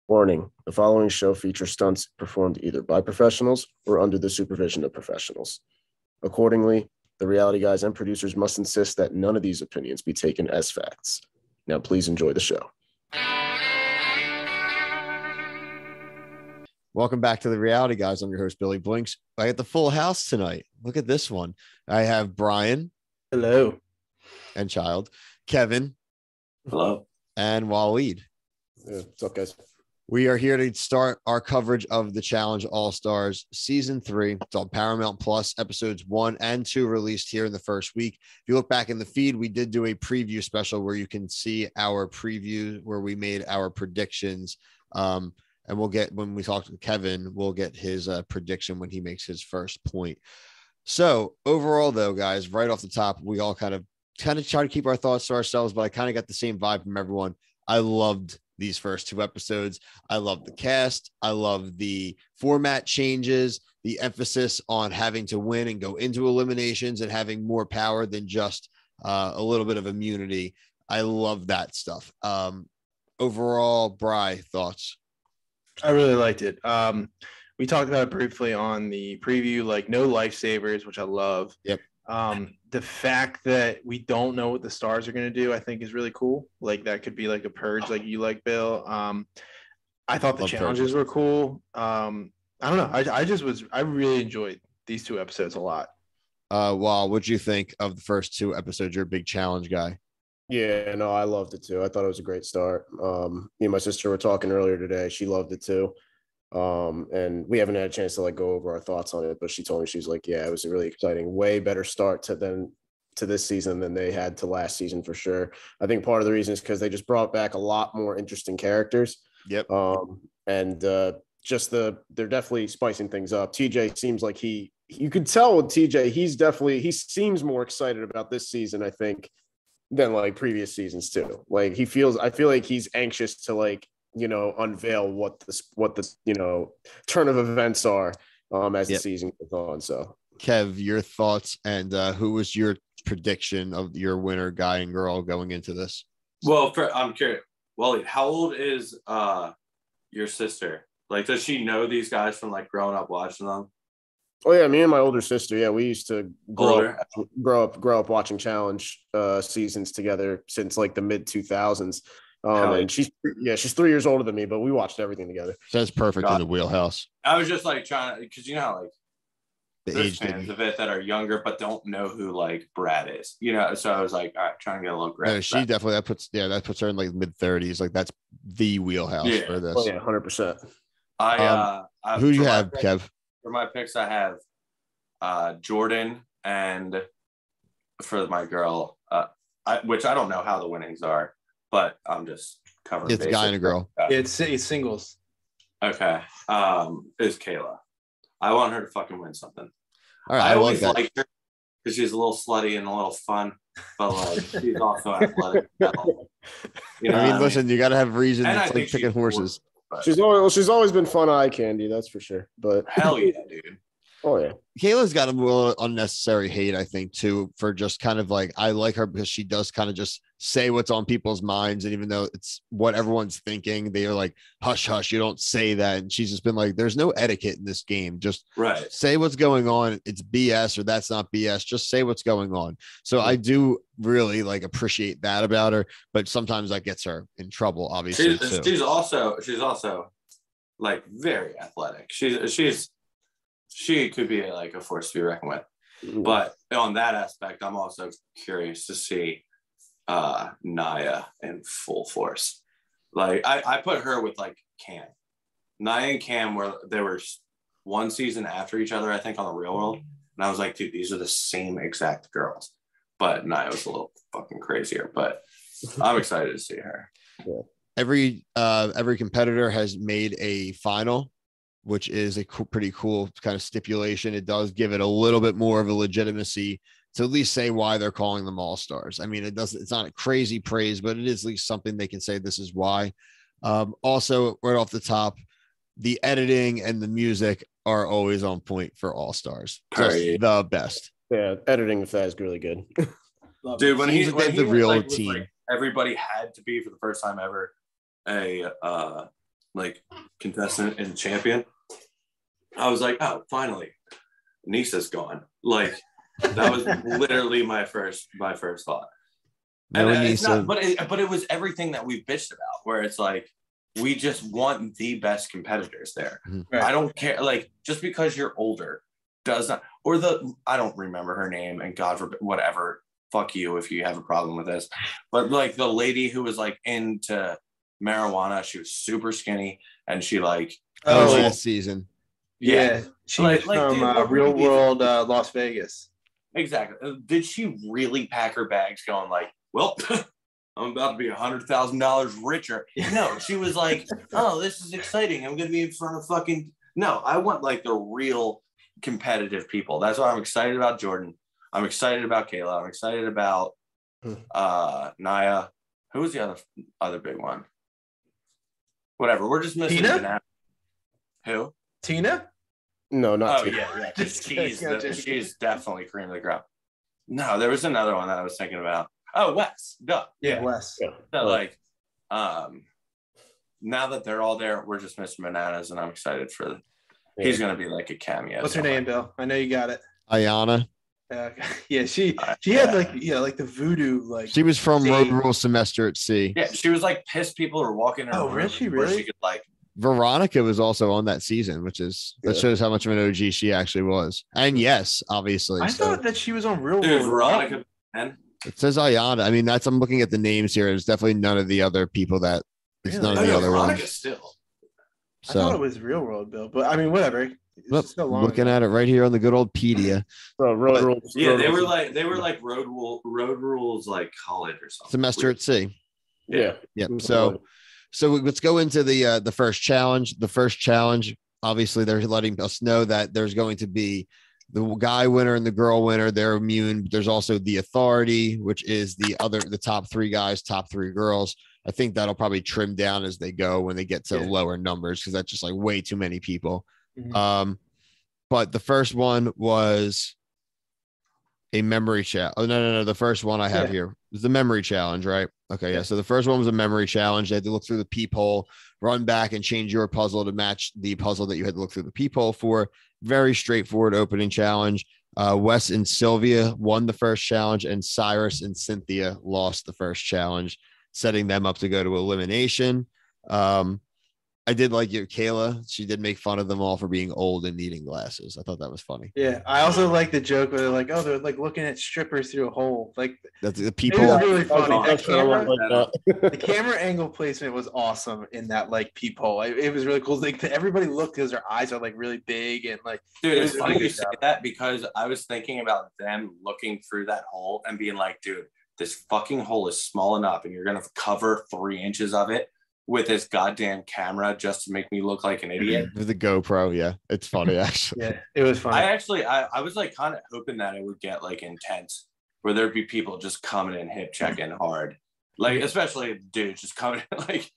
Warning, the following show features stunts performed either by professionals or under the supervision of professionals. Accordingly, the reality guys and producers must insist that none of these opinions be taken as facts. Now, please enjoy the show. Welcome back to the Reality Guys. I'm your host, Billy Blinks. I got the full house tonight. Look at this one. I have Brian. Hello. And Child. Kevin. Hello. And Waleed. Yeah, what's up, guys? We are here to start our coverage of the Challenge All-Stars Season 3. It's on Paramount Plus. Episodes 1 and 2 released here in the first week. If you look back in the feed, we did do a preview special where you can see our preview where we made our predictions. And we'll get, when we talk to Kevin, we'll get his prediction when he makes his first point. So overall, though, guys, right off the top, we all kind of try to keep our thoughts to ourselves, but I kind of got the same vibe from everyone. I loved these first two episodes. I love the cast. I love the format changes, the emphasis on having to win and go into eliminations and having more power than just a little bit of immunity. I love that stuff. Overall, Bri, thoughts? I really liked it. We talked about it briefly on the preview, like no lifesavers, which I love. Yep. The fact that we don't know what the stars are going to do, I think is really cool. Like that could be like a purge, like you like, Bill. I thought the challenges were cool. I don't know. I really enjoyed these two episodes a lot. Well, what'd you think of the first two episodes? You're a big challenge guy. Yeah, no, I loved it too. I thought it was a great start. Me and my sister were talking earlier today. She loved it too. And we haven't had a chance to like go over our thoughts on it, but she told me, she's like, yeah, it was a really exciting, way better start to this season than they had to last season for sure. I think part of the reason is because they just brought back a lot more interesting characters. Yep. And they're definitely spicing things up. TJ seems like you could tell with TJ, he seems more excited about this season, I think, than like previous seasons too. Like I feel like he's anxious to like, unveil what the turn of events are as the season goes on. So Kev, your thoughts, and who was your prediction of your winner, guy and girl, going into this? Well, I'm curious. Waleed, how old is your sister? Like, does she know these guys from like growing up watching them? Oh yeah, me and my older sister. Yeah, we used to grow up watching challenge seasons together since like the mid 2000s. And she's 3 years older than me, but we watched everything together. So that's perfect in the wheelhouse. I was just like trying to, because how like the age fans of it that are younger but don't know who like Brad is, so I was like, all right, trying to get a little grasp. No, she definitely that puts her in like mid 30s. Like that's the wheelhouse for this. Oh, yeah, 100%. Who do you have, Kev? For my picks, I have Jordan, and for my girl, which I don't know how the winnings are, but I'm just covering. It's a guy and a girl. It's singles. Okay. Is Kayla. I want her to fucking win something. All right. I always like her because she's a little slutty and a little fun, but like she's also athletic. Listen, you got to have reasons. And it's like picking horses. She's always been fun eye candy, that's for sure. But hell yeah, dude. Oh yeah, Kayla's got a little unnecessary hate, I think, too, for just kind of like, I like her because she does kind of just say what's on people's minds, and even though it's what everyone's thinking, they are like, hush, hush, you don't say that. And she's just been like, there's no etiquette in this game. Just say what's going on. It's BS or that's not BS. Just say what's going on. So I do really like appreciate that about her, but sometimes that gets her in trouble. Obviously, she's also like very athletic. She could be like a force to be reckoned with. But on that aspect, I'm also curious to see Naya in full force. Like I put her with like Cam. Naya and Cam they were one season after each other, I think, on the Real World. And I was like, dude, these are the same exact girls. But Naya was a little fucking crazier. But I'm excited to see her. Yeah. Every competitor has made a final, which is a pretty cool kind of stipulation. It does give it a little bit more of a legitimacy to at least say why they're calling them all stars. I mean, it's not a crazy praise, but it is at least something they can say this is why. Also, right off the top, the editing and the music are always on point for all stars. Just the best. Yeah, editing with that is really good. Dude, when he the real team, everybody had to be for the first time ever a like contestant and champion, I was like, oh, finally, Nisa's gone. Like that was literally my first thought. No, And it's Nisa. not, but it was everything that we've bitched about, where it's like we just want the best competitors there. Right. I don't care, like just because you're older does not, or I don't remember her name, and God forbid, whatever. Fuck you if you have a problem with this. But like the lady who was like into marijuana, she was super skinny, and she like last season. Yeah. She was from dude, Real World Las Vegas. Exactly. Did she really pack her bags going like, well, I'm about to be $100,000 richer? No, she was like, oh, this is exciting. I'm going to be in front of fucking. No, I want like the real competitive people. That's why I'm excited about Jordan. I'm excited about Kayla. I'm excited about Naya. Who was the other big one? Whatever. We're just missing Tina? Who? Tina? No, not Oh, Tina. yeah. She's definitely cream of the crop. No, there was another one that I was thinking about. Oh, Wes. Duh. Yeah, Wes. Yeah. So, like, now that they're all there, we're just missing Bananas, and I'm excited for he's going to be like a cameo. What's her name, Bill? I know you got it. Ayana. Yeah, she had like the voodoo, like She was from Road Rule Semester at Sea. Yeah, she was like pissed people were walking in her room. Really? She could like. Veronica was also on that season, that shows how much of an OG she actually was. And yes, obviously. I thought that she was on Real Dude, World. Veronica. Man. It says Ayana. I mean, I'm looking at the names here. It's definitely none of the other people that. It's Really? none of the other Veronica ones. still. I thought it was Real World, Bill, but I mean, whatever. Looking at it right here on the good old Pedia. Road Rules. Yeah, they were like road rules like college or something. Semester at Sea. Yeah. Yep. So let's go into the first challenge. The first challenge, obviously, they're letting us know that there's going to be the guy winner and the girl winner. They're immune. There's also the authority, which is the top 3 guys, top 3 girls. I think that'll probably trim down as they go when they get to lower numbers, because that's just like way too many people. Mm-hmm. But the first one was a memory challenge. Oh, no. The first one I have here was the memory challenge, right? Okay. Yeah. So the first one was a memory challenge. They had to look through the peephole, run back and change your puzzle to match the puzzle that you had to look through the peephole for. Very straightforward opening challenge. Wes and Sylvia won the first challenge, and Cyrus and Cynthia lost the first challenge, setting them up to go to elimination. I did like your Kayla. She did make fun of them all for being old and needing glasses. I thought that was funny. Yeah, I also like the joke where they're like, "Oh, they're like looking at strippers through a hole." Like that's the it people. was really funny. The The camera angle placement was awesome in that like peephole. It was really cool. Like everybody looked because their eyes are like really big and like. Dude, it's funny you say that, because I was thinking about them looking through that hole and being like, dude, this fucking hole is small enough, and you're gonna cover 3 inches of it with this goddamn camera just to make me look like an idiot. With the GoPro, yeah. It's funny, actually. Yeah, it was funny. I was like kind of hoping that it would get like intense, where there'd be people just coming in hip checking hard. Like, especially dudes just coming in, like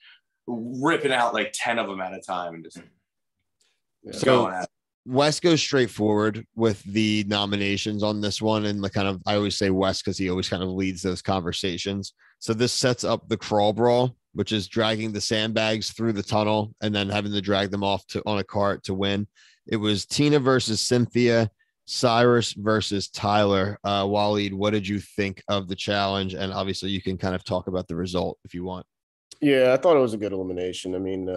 ripping out like 10 of them at a time and just going at it. Wes goes straight forward with the nominations on this one. And I always say Wes because he always kind of leads those conversations. So this sets up the crawl brawl, which is dragging the sandbags through the tunnel and then having to drag them off on a cart to win. It was Tina versus Cynthia, Cyrus versus Tyler. Waleed, what did you think of the challenge? And obviously you can kind of talk about the result if you want. Yeah, I thought it was a good elimination. I mean,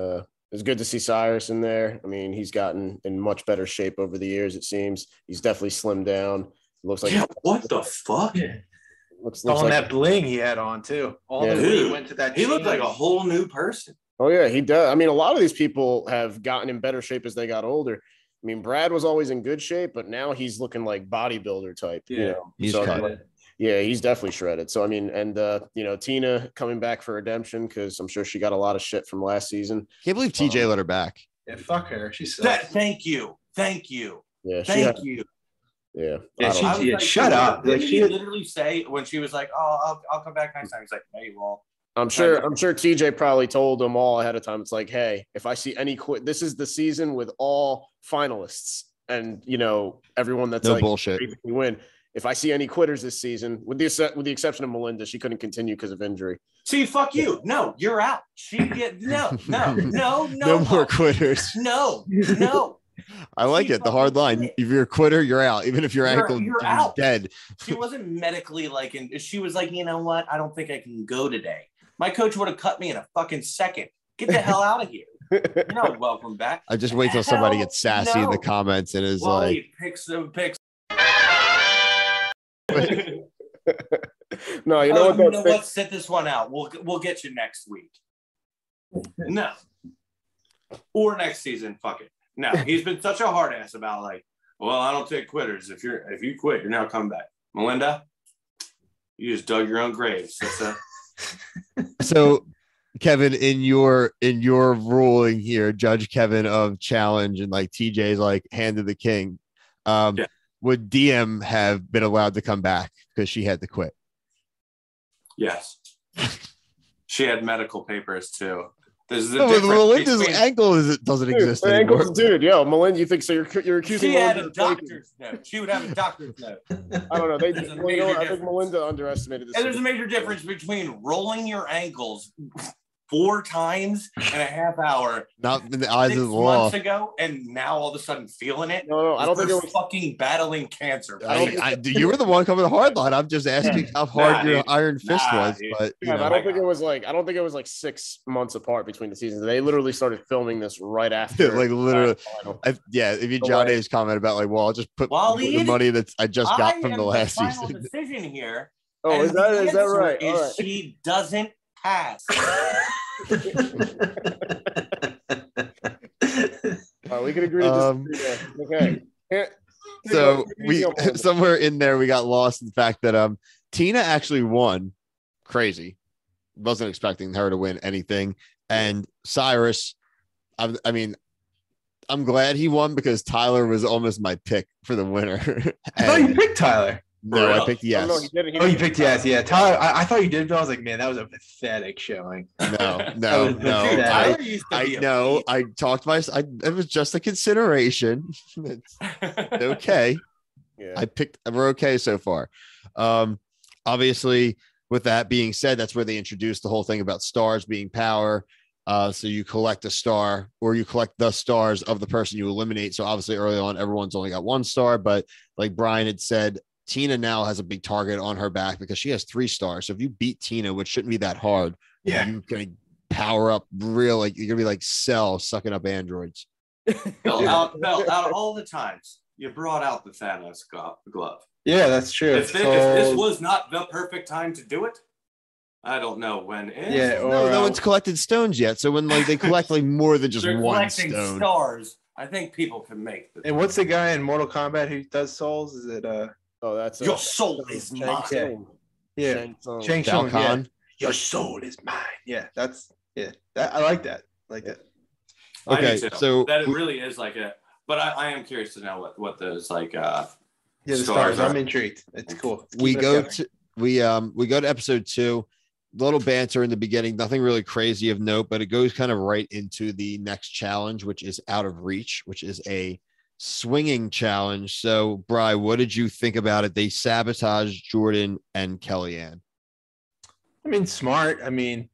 it's good to see Cyrus in there. I mean, he's gotten in much better shape over the years, it seems. He's definitely slimmed down. It looks like what the fuck? Yeah. Looks on like that bling he had on too. All the way he went to that. He looked like a whole new person. Oh yeah, he does. I mean, a lot of these people have gotten in better shape as they got older. I mean, Brad was always in good shape, but now he's looking like bodybuilder type. Yeah, you know? He's yeah, he's definitely shredded. So I mean, and Tina coming back for redemption, because I'm sure she got a lot of shit from last season. Can't believe TJ let her back. Yeah, fuck her. She sucks. Thank you. Yeah, thank you. Yeah, shut up. Did she literally say when she was like, "Oh, I'll come back next time"? He's like, "Hey, well." I'm sure TJ probably told them all ahead of time. It's like, hey, if I see any this is the season with all finalists, and everyone that's no like bullshit. basically win. if I see any quitters this season, with the exception of Melinda, she couldn't continue because of injury. See, fuck you. No, you're out. No more quitters. No. I like it. The hard line. If you're a quitter, you're out. Even if your ankle is out. Dead. She wasn't medically she was like, you know what? I don't think I can go today. My coach would have cut me in a fucking second. Get the hell out of here. You're not welcome back. I just wait till somebody gets sassy in the comments and is Waleed, picks. No, you know what? Let's sit this one out. We'll get you next week. No. Or next season. Fuck it. No, he's been such a hard ass about well, I don't take quitters. If you quit, you're now coming back. Melinda, you just dug your own grave, sister. So, Kevin, in your ruling here, Judge Kevin of Challenge and TJ's hand of the king, would DM have been allowed to come back because she had to quit? Yes. She had medical papers too. Melinda's ankle doesn't exist anymore. Ankles, dude. Yo, Melinda, you think so? You're accusing. She had a doctor's note. She would have a doctor's note. I don't know. I think Melinda underestimated this. And there's a major difference between rolling your ankles 4 times in a half hour, not in the eyes of the law, months ago, and now all of a sudden feeling it. No, I don't think it was fucking battling cancer. You were the one coming the hard line. I'm just asking how hard your iron fist was. But I don't think it was I don't think it was 6 months apart between the seasons. They literally started filming this right after. Literally, if you John A's comment about well, I'll just put the money that I just got from the last season. Decision here. Oh, is that right? All right. She doesn't pass. We can agree to disagree. Okay. So we somewhere in there we got lost in the fact that Tina actually won. Crazy. Wasn't expecting her to win anything. And Cyrus, I mean, I'm glad he won because Tyler was almost my pick for the winner. I thought you picked Tyler. No, I picked yes. Oh, no, you picked yes. Yeah, Tyler. I thought you did, but I was like, man, that was a pathetic showing. No. I talked it was just a consideration. It's okay. Yeah. We're okay so far. Obviously, with that being said, that's where they introduced the whole thing about stars being power. So you collect a star, or you collect the stars of the person you eliminate. So obviously, early on, everyone's only got 1 star, but like Brian had said, Tina now has a big target on her back because she has 3 stars. So if you beat Tina, which shouldn't be that hard, you're going to power up you're going to be like Cell sucking up androids. Out of all the times you brought out the Thanos glove. Yeah, that's true. If this was not the perfect time to do it, I don't know when. No one's collected stones yet. So when they collect more than just one stone. Stars, I think people can make them. And what's the guy in Mortal Kombat who does souls? Is it that's your soul is mine. Yeah, Shang Tsung. Yeah. Your soul is mine. Yeah, I like that. Okay, so that it really is but I am curious to know what those the stars. I'm intrigued. It's cool. We go to episode 2. Little banter in the beginning, nothing really crazy of note, but it goes kind of right into the next challenge, which is Out of Reach, which is a swinging challenge. So, Bri, what did you think about it? They sabotaged Jordan and Kellyanne. I mean, smart. I mean,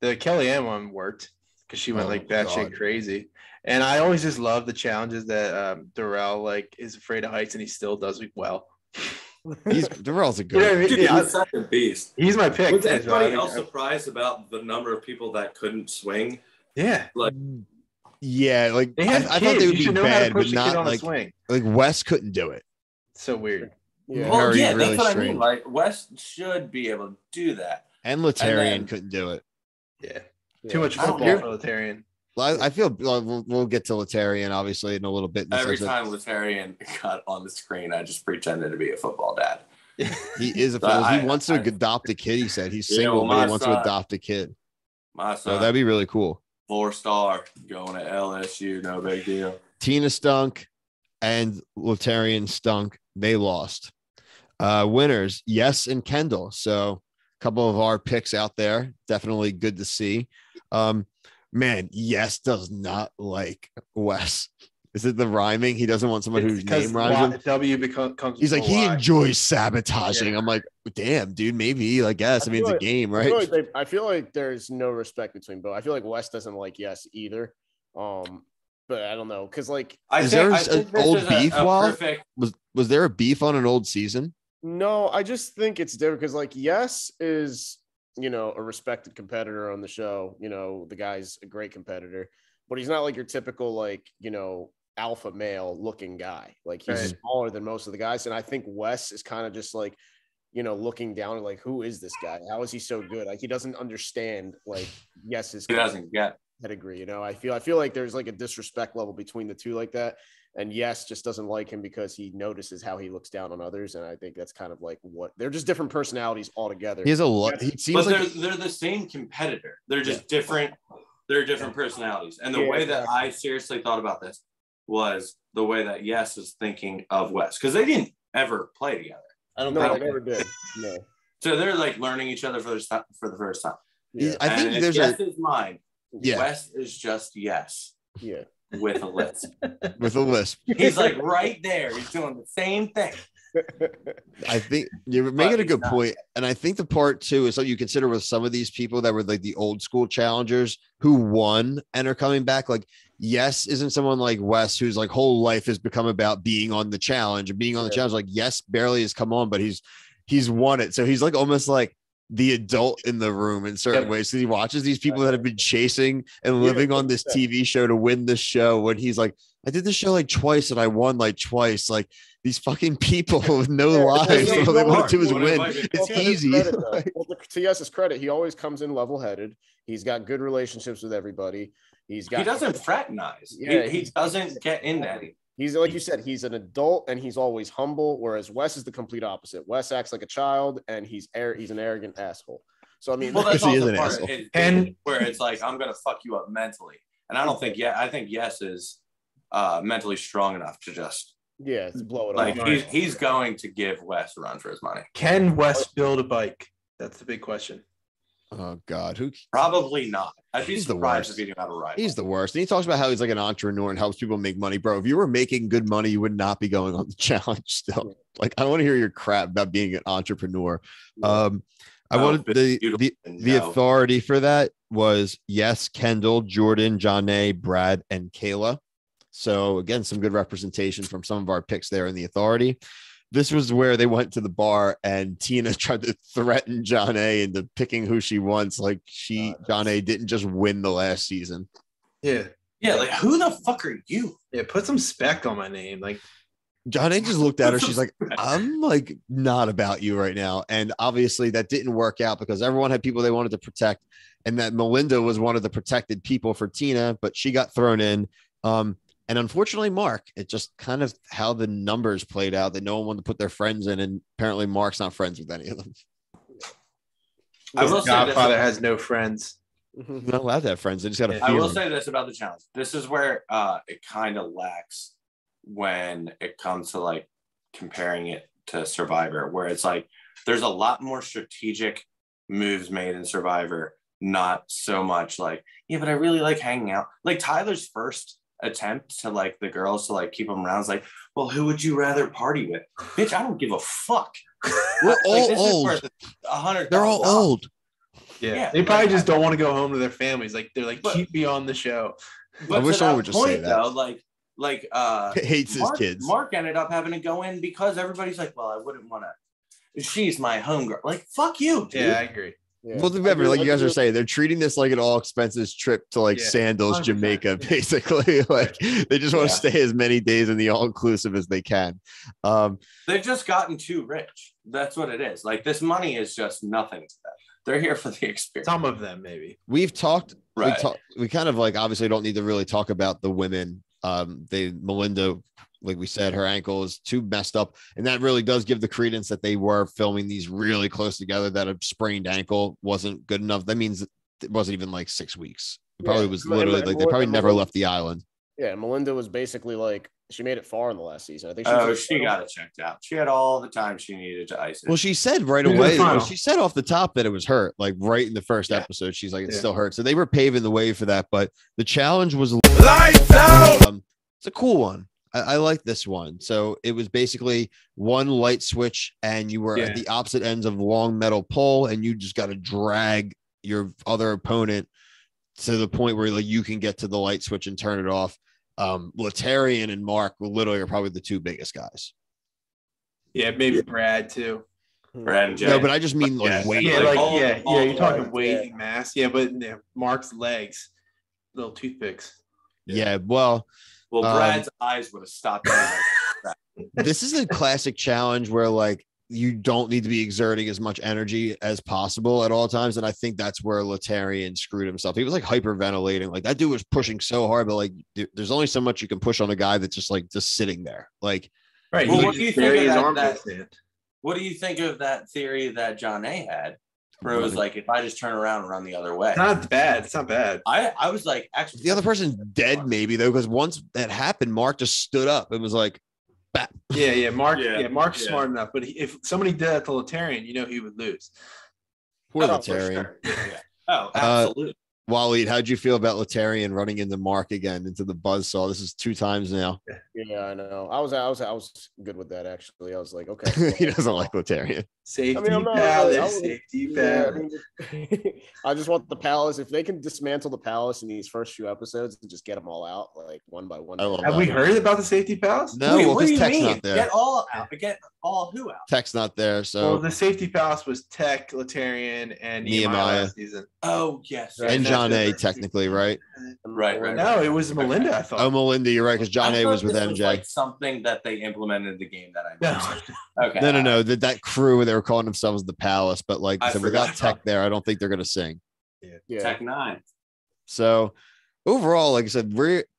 the Kellyanne one worked because she went batshit crazy. And I always just love the challenges that Darrell is afraid of heights and he still does it well. Darrell's a good. He's such a beast. He's my pick. Was anybody else surprised about the number of people that couldn't swing? Yeah. Yeah, I thought they would be bad, but not swing. Wes couldn't do it. So weird. Yeah, really that's what strange. I mean. Wes should be able to do that. And Letarian couldn't do it. Yeah. Too much football for Letarian. I feel we'll get to Letarian obviously in a little bit. Every time Letarian got on the screen, I just pretended to be a football dad. He is he wants to adopt a kid. He said he's single, but he wants to adopt a kid. My son. So that'd be really cool. 4-star going to LSU, no big deal. Tina stunk and Letarian stunk. They lost. Winners, Yes and Kendall. So a couple of our picks out there. Definitely good to see. Man, Yes does not like Wes. Is it the rhyming? He doesn't want someone whose name rhymes. Comes. He's like, he enjoys sabotaging. I'm like, damn, dude, maybe. I guess. I mean, it's a game, right? I feel like there's no respect between both. I feel like Wes doesn't like Yes either. But I don't know, because like, is there an old beef? Was there a beef on an old season? No, I just think it's different because like Yes is, you know, a respected competitor on the show. You know, the guy's a great competitor, but he's not like your typical like, you know, alpha male looking guy. Like he's smaller than most of the guys, and I think Wes is kind of just like, you know, looking down at like, who is this guy? How is he so good? Like he doesn't understand like Yes's he doesn't get pedigree. You know, I feel like there's like a disrespect level between the two like that. And Yes just doesn't like him because he notices how he looks down on others. And I think that's kind of like what they're just different personalities altogether. He has a lot. He seems but like they're the same competitor. They're just different. They're different personalities. And the way that I seriously thought about this was the way that Yes is thinking of Wes, because they didn't ever play together. I don't know. They never did. No. So they're like learning each other for the first time. Yeah. I think and there's Yes's mind. Yeah. Wes is just Yes. Yeah. With a lisp. With a lisp. He's like right there. He's doing the same thing. I think you're making a good point. And I think the part too is something you consider with some of these people that were like the old school challengers who won and are coming back. Like, Yes isn't someone like Wes whose like whole life has become about being on the challenge and being on the challenge. Like, Yes barely has come on, but he's won it. So he's like almost like the adult in the room in certain ways. So he watches these people that have been chasing and living on this TV show to win this show. When he's like, I did this show like twice and I won like twice. Like these fucking people with no lives. All they want to do is win. It's easy. To Yes's credit, he always comes in level-headed. He's got good relationships with everybody. He doesn't fraternize. Yeah, he doesn't get into anything. He's like you said, he's an adult and he's always humble, whereas Wes is the complete opposite. Wes acts like a child and he's an arrogant asshole. So I mean, that's also part of it, and where it's like, I'm gonna fuck you up mentally. And I don't think I think Yes is mentally strong enough to just blow it like off. He's going to give Wes a run for his money. Can Wes build a bike? That's the big question. Oh God, who? Probably not. I'd be surprised if he didn't have a rival. He's the worst. And he talks about how he's like an entrepreneur and helps people make money, bro. If you were making good money, you would not be going on the challenge still. Like, I don't want to hear your crap about being an entrepreneur. I wanted the authority for that was Yes, Kendall, Jordan, Janae, Brad, and Kayla. So again, some good representation from some of our picks there in the authority. This was where they went to the bar and Tina tried to threaten Janae into picking who she wants. Like Janae didn't just win the last season. Yeah. Yeah. Like, who the fuck are you? Yeah. Put some spec on my name. Like, Janae just looked at her. She's like, I'm like not about you right now. And obviously that didn't work out because everyone had people they wanted to protect. And that Melinda was one of the protected people for Tina, but she got thrown in. And unfortunately, Mark, it just kind of how the numbers played out that no one wanted to put their friends in. And apparently Mark's not friends with any of them. Godfather has no friends. Not allowed to have friends. They just got to I will say this about the challenge. This is where it kind of lacks when it comes to like comparing it to Survivor, where it's like there's a lot more strategic moves made in Survivor, not so much like, yeah, but I really like hanging out. Like Tyler's first attempt to like the girls to like keep them around is like, well, who would you rather party with? Bitch, I don't give a fuck. We're all old. They're all old. Yeah. They probably just don't want to go home to their families. Like they're like, keep me on the show. I wish someone would just say that. Though, like hates his kids. Mark ended up having to go in because everybody's like, well, I wouldn't want to. She's my homegirl. Like, fuck you, dude. Yeah, I agree. Yeah. Well, remember, like you guys are saying, they're treating this like an all expenses trip to like Sandals, 100%. Jamaica, basically. Like they just want to stay as many days in the all inclusive as they can. They've just gotten too rich. That's what it is. Like this money is just nothing to them. They're here for the experience. Some of them, maybe. We've talked. Right. We kind of like obviously don't need to really talk about the women. Melinda, like we said, her ankle is too messed up, and that really does give the credence that they were filming these really close together. That a sprained ankle wasn't good enough. That means it wasn't even like 6 weeks. It probably was literally like they probably never left the island. Yeah, Melinda was basically like she made it far in the last season. I think. She got it checked out. She had all the time she needed to ice it. Well, she said right away. She said off the top that it was hurt. Like right in the first episode, she's like, it still hurts. So they were paving the way for that. But the challenge was lights out. It's a cool one. I like this one. So it was basically one light switch, and you were at the opposite ends of the long metal pole, and you just got to drag your other opponent to the point where like you can get to the light switch and turn it off. Latarian and Mark literally are probably the two biggest guys. Yeah, maybe Brad too. Brad and Jay. No, but I just mean like weight. Yeah, like, you're talking weight and mass. Yeah, but Mark's legs, little toothpicks. Yeah, well, Brad's eyes would have stopped. This is a classic challenge where like you don't need to be exerting as much energy as possible at all times. And I think that's where Latarian screwed himself. He was like hyperventilating. Like that dude was pushing so hard, but like there's only so much you can push on a guy that's just like just sitting there. Like, right. Well, what do you think of what do you think of that theory that John A had? Where it was like, if I just turn around and run the other way. It's not bad. It's not bad. I was like, actually, the other person's dead, maybe though, because once that happened, Mark just stood up and was like, bah. Mark's smart enough. But if somebody did that to Latarian, he would lose. Poor Latarian. Sure. Oh, absolutely. Waleed, how'd you feel about Latarian running into Mark again into the buzzsaw? This is 2 times now. Yeah, I know. I was good with that actually. I was like, okay. He doesn't like Latarian. Safety palace. Safety palace. I just want the palace. If they can dismantle the palace in these first few episodes and just get them all out like one by one. Have we heard about the safety palace? No, what do you Tech's mean? not there. Get all out. Get all who out? Tech's not there. So the safety palace was Tech, Latarian, and Nehemiah last season. Oh yes, and John A. technically, right? Right. No, it was Melinda. I thought. Oh, Melinda, you're right, because John A. was with MJ. Was like something that they implemented in the game that I missed. Okay. No. That crew, they were calling themselves the Palace, but like I said, without Tech there, I don't think they're gonna sing. Yeah. Tech 9. So overall, like I said,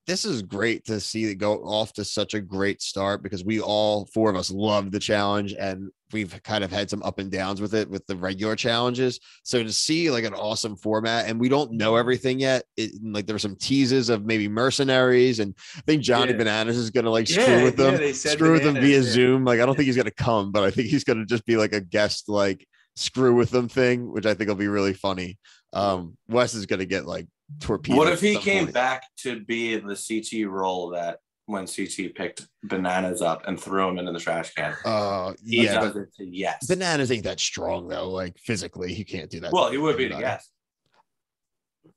this is great to see it go off to such a great start, because we all 4 of us love the challenge, and we've kind of had some up and downs with it with the regular challenges. So to see like an awesome format, and we don't know everything yet. Like there were some teases of maybe mercenaries, and I think Johnny Bananas is gonna like screw with them, screw with them via Zoom. Like I don't think he's gonna come, but I think he's gonna just be like a guest, like screw with them thing, which I think will be really funny. Wes is gonna get like torpedoed. What if he came back to be the CT role that when CT picked Bananas up and threw him into the trash can? Yes. Bananas ain't that strong though. Like physically, he can't do that. Well, he would be the guest.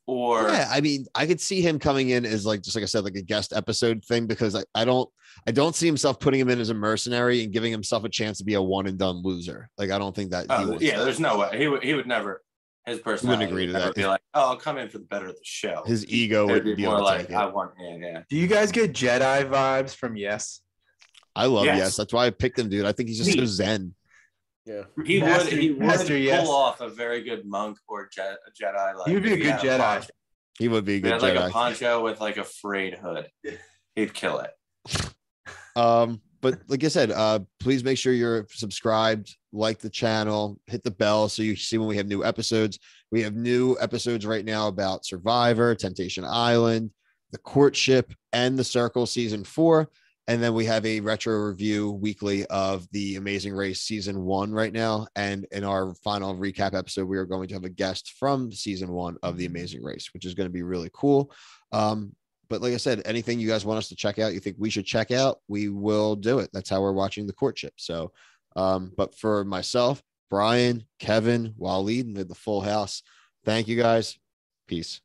Or I mean, I could see him coming in as like, just like I said, like a guest episode thing, because I don't see himself putting him in as a mercenary and giving himself a chance to be a one and done loser. Like I don't think that. There's no way he would never. His personality wouldn't agree to that. Be like, oh, I'll come in for the better of the show. His ego would be more like, I want in. Yeah. Do you guys get Jedi vibes from Yes? I love Yes. That's why I picked him, dude. I think he's just so zen. Yeah, he would pull off a very good monk or Jedi. Like, he would be a good Jedi. He would be a good Jedi. Like a poncho with like a frayed hood. He'd kill it. But like I said, please make sure you're subscribed, like the channel, hit the bell so you see when we have new episodes. We have new episodes right now about Survivor, Temptation Island, The Courtship, and The Circle season 4. And then we have a retro review weekly of The Amazing Race season 1 right now. And in our final recap episode, we are going to have a guest from season 1 of The Amazing Race, which is going to be really cool. But like I said, anything you guys want us to check out, you think we should check out, we will do it. That's how we're watching The Courtship. So, but for myself, Brian, Kevin, Waleed, and the full house, thank you guys. Peace.